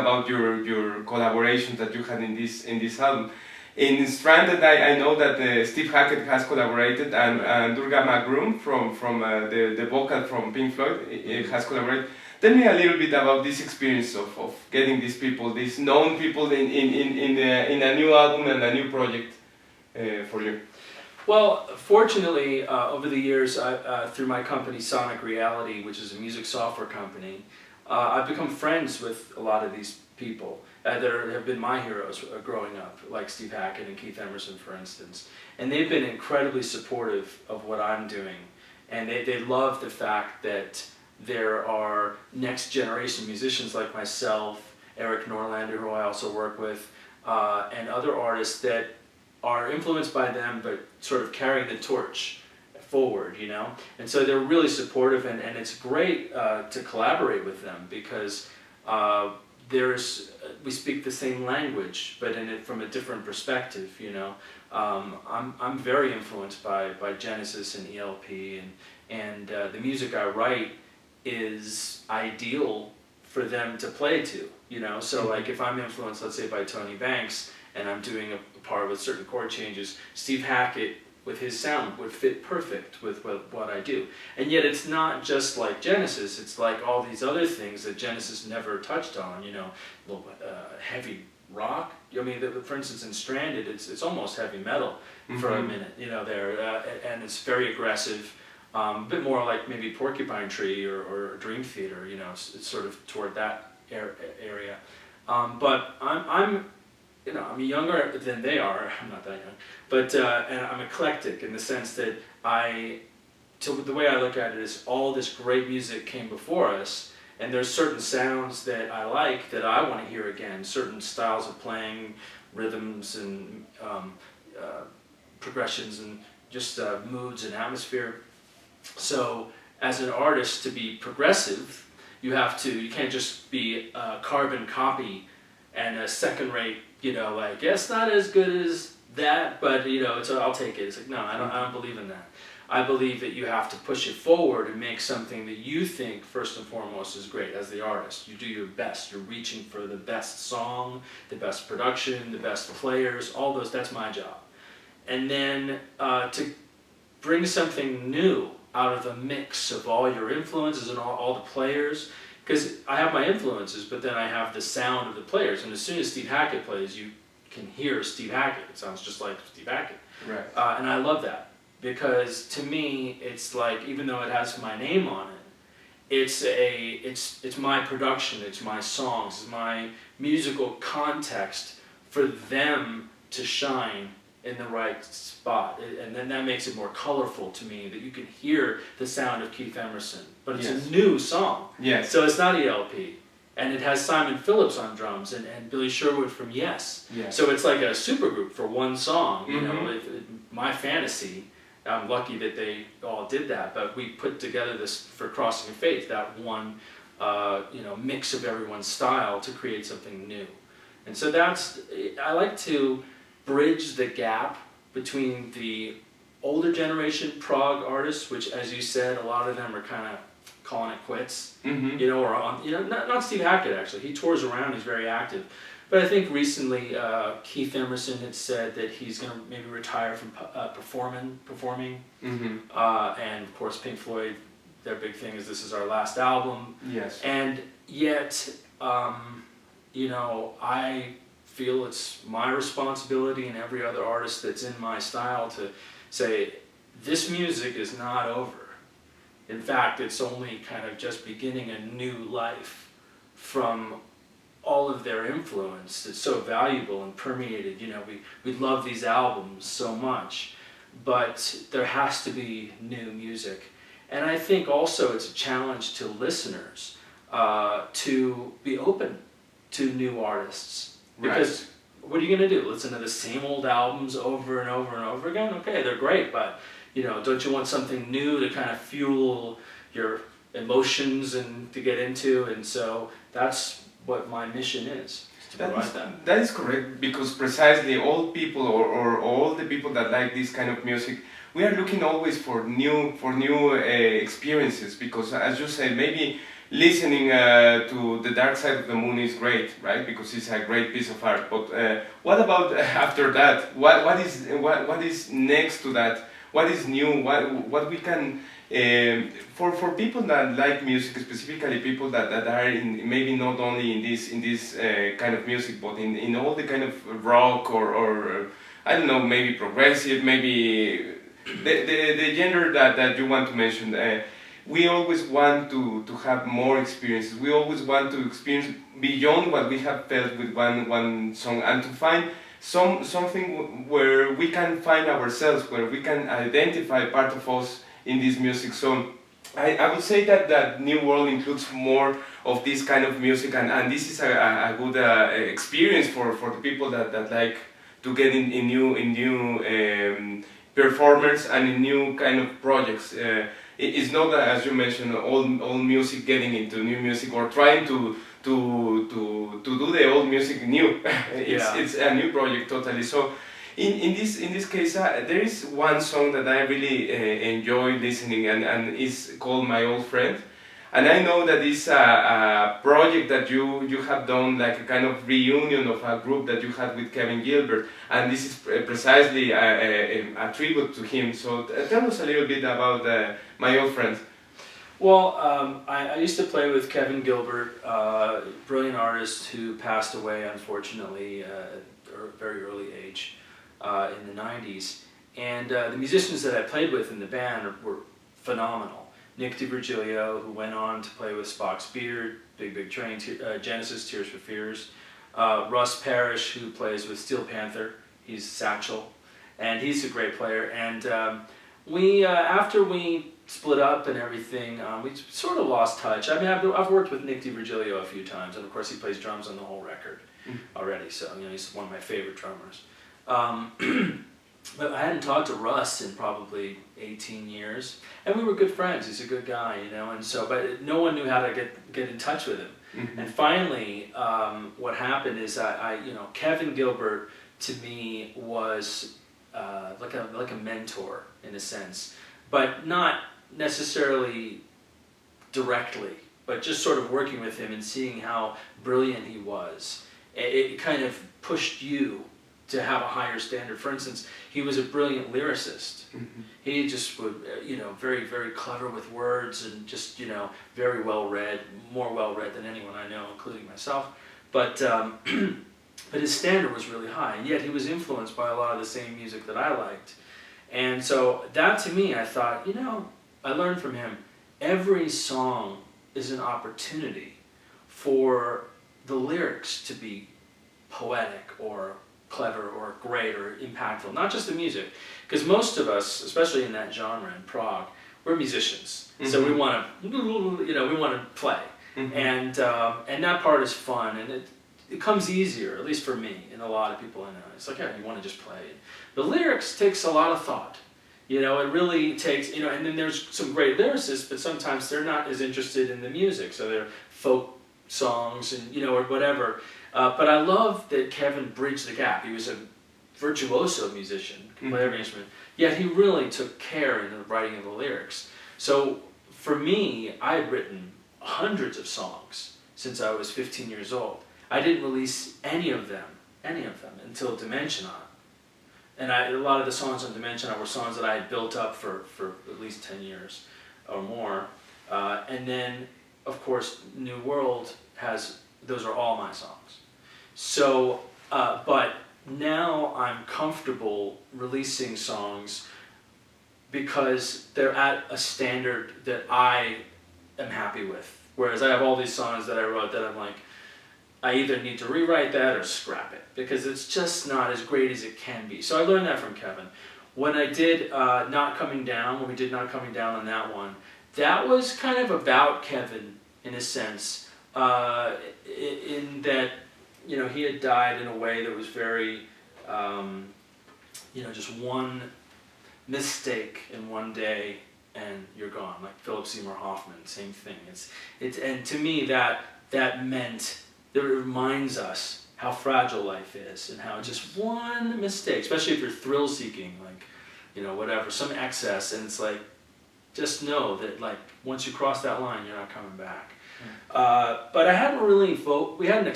about your collaborations that you had in this album. In Stranded, I know that Steve Hackett has collaborated, and Durga McBroom from the vocal from Pink Floyd has collaborated. Tell me a little bit about this experience of getting these people, these known people in a new album and a new project for you. Well, fortunately, over the years, through my company Sonic Reality, which is a music software company, I've become friends with a lot of these people. There have been my heroes growing up, like Steve Hackett and Keith Emerson, for instance. And they've been incredibly supportive of what I'm doing. And they love the fact that there are next generation musicians like myself, Eric Norlander, who I also work with, and other artists that are influenced by them but sort of carrying the torch forward, you know? And so they're really supportive, and it's great to collaborate with them because we speak the same language, but from a different perspective, you know. I'm very influenced by Genesis and ELP, and the music I write is ideal for them to play to, you know. So like if I'm influenced, let's say, by Tony Banks, and I'm doing a part with certain chord changes, Steve Hackett with his sound would fit perfect with what I do. And yet it's not just like Genesis, it's like all these other things that Genesis never touched on, you know, heavy rock. I mean, for instance, in Stranded, it's almost heavy metal for a minute, you know, there, and it's very aggressive, a bit more like maybe Porcupine Tree or Dream Theater, you know, it's sort of toward that area. But I'm you know, I'm younger than they are. I'm not that young, but and I'm eclectic in the sense that the way I look at it is all this great music came before us, and there's certain sounds that I like that I want to hear again. Certain styles of playing, rhythms and progressions, and just moods and atmosphere. So, as an artist, to be progressive, you can't just be a carbon copy and a second-rate. You know, like, it's not as good as that, but, you know, I'll take it. It's like, no, I don't believe in that. I believe that you have to push it forward and make something that you think, first and foremost, is great as the artist. You do your best. You're reaching for the best song, the best production, the best players, all those. That's my job. And then to bring something new out of the mix of all your influences and all the players. Because I have my influences, but then I have the sound of the players. And as soon as Steve Hackett plays, you can hear Steve Hackett. It sounds just like Steve Hackett. Right. And I love that. Because to me, it's like, even though it has my name on it, it's my production, it's my songs, it's my musical context for them to shine in the right spot. And then that makes it more colorful to me, that you can hear the sound of Keith Emerson. But it's a new song. Yes. So it's not ELP. And it has Simon Phillips on drums and Billy Sherwood from Yes. Yes. So it's like a supergroup for one song. You know, my fantasy, I'm lucky that they all did that, but we put together this for Crossing of Faith, that one you know, mix of everyone's style to create something new. And so I like to bridge the gap between the older generation prog artists, which, as you said, a lot of them are kind of calling it quits, you know, or not Steve Hackett actually. He tours around, he's very active, but I think recently Keith Emerson had said that he's going to maybe retire from performing, and of course Pink Floyd, their big thing is this is our last album. Yes, and yet, you know, I feel it's my responsibility and every other artist that's in my style to say, this music is not over. In fact, it's only kind of just beginning a new life from all of their influence. It's so valuable and permeated. You know, we love these albums so much, but there has to be new music. And I think also it's a challenge to listeners to be open to new artists. Because what are you going to do? Listen to the same old albums over and over and over again? Okay, they're great, but you know, don't you want something new to kind of fuel your emotions and to get into? And so that's what my mission is to provide that. That is correct, because precisely all people or all the people that like this kind of music, we are looking always for new experiences, because as you say, maybe listening to The Dark Side of the Moon is great, right? Because it's a great piece of art. But what about after that? What is next to that? What is new? What we can for people that like music, specifically people that are in, maybe not only in this kind of music, but in all the kind of rock or I don't know, maybe progressive, maybe the genre that you want to mention. We always want to have more experiences. We always want to experience beyond what we have felt with one song, and to find something where we can find ourselves, where we can identify part of us in this music. So I would say that New World includes more of this kind of music, and this is a good experience for the people that like to get in new performers and in new kind of projects. It's not that, as you mentioned, old music getting into new music or trying to do the old music new. It's a new project totally. So in this case, there is one song that I really enjoy listening, and it's called My Old Friend. And I know that it's a project that you have done, like a kind of reunion of a group that you had with Kevin Gilbert, and this is precisely a tribute to him. So tell us a little bit about My Old Friend. Well, I used to play with Kevin Gilbert, brilliant artist who passed away, unfortunately, at a very early age in the 90s. And the musicians that I played with in the band were phenomenal. Nick DiVirgilio, who went on to play with Spock's Beard, Big Train, Genesis, Tears for Fears. Russ Parrish, who plays with Steel Panther, he's Satchel, and he's a great player. And we, after we split up and everything, we sort of lost touch. I mean, I've worked with Nick DiVirgilio a few times, and of course he plays drums on the whole record already, so he's one of my favorite drummers. But I hadn't talked to Russ in probably 18 years, and we were good friends. He's a good guy, and so, but no one knew how to get in touch with him. And finally, what happened is Kevin Gilbert to me was like a mentor in a sense, but not necessarily directly, but just sort of working with him and seeing how brilliant he was. It kind of pushed you to have a higher standard. For instance, he was a brilliant lyricist. He just would, very, very clever with words and just, very well read, more well read than anyone I know, including myself. But his standard was really high, and yet he was influenced by a lot of the same music that I liked. And so that to me, I thought, I learned from him, every song is an opportunity for the lyrics to be poetic or clever or great or impactful, not just the music, because most of us, especially in that genre in prog, we're musicians, so we want to play, and that part is fun, and it comes easier, at least for me and a lot of people I know. It's like, you want to just play it. The lyrics takes a lot of thought, it really takes, and then there's some great lyricists, but sometimes they're not as interested in the music, so they're folk songs and or whatever. But I love that Kevin bridged the gap. He was a virtuoso musician, could play every instrument, yet he really took care in the writing of the lyrics. So for me, I had written hundreds of songs since I was 15 years old. I didn't release any of them until Dimensionon. And a lot of the songs on Dimensionon were songs that I had built up for at least 10 years or more. And then, of course, New World those are all my songs. So, but now I'm comfortable releasing songs because they're at a standard that I am happy with. Whereas I have all these songs that I wrote that I'm like, I either need to rewrite that or scrap it because it's just not as great as it can be. So I learned that from Kevin. When I did Not Coming Down, when we did Not Coming Down on that one, that was kind of about Kevin in a sense, in that he had died in a way that was very, just one mistake in one day and you're gone. Like Philip Seymour Hoffman, same thing. And to me that meant that it reminds us how fragile life is and how just one mistake, especially if you're thrill seeking, like whatever, some excess, and it's like just know that like once you cross that line, you're not coming back. But I hadn't really we hadn't